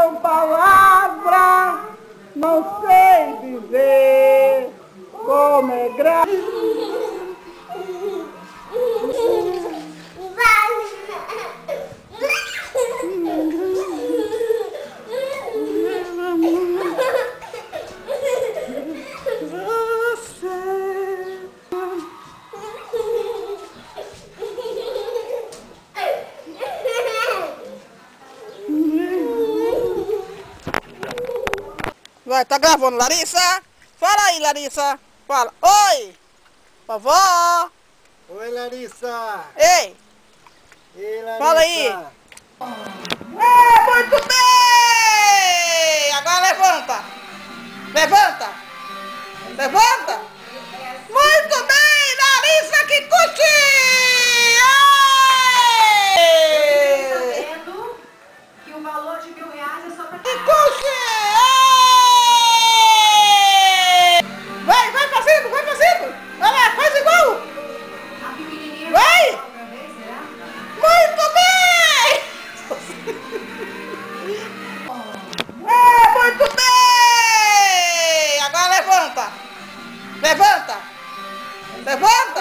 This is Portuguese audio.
com palavras, não sei dizer como é grande. Vai, tá gravando, Larissa? Fala aí, Larissa. Fala. Oi! Vovó! Oi, Larissa! Ei! Ei, Larissa! Fala aí! É, muito bem! Agora levanta! Levanta! Levanta! Muito bem! Larissa que curtiu! Sabendo que o valor de R$1.000 é só pra Que curtiu! Vai, vai pra cima, vai pra cima! Vai lá, faz igual! a pequenininha. Vai! Outra vez, será? Muito bem! É, muito bem! Agora levanta! Levanta! Levanta!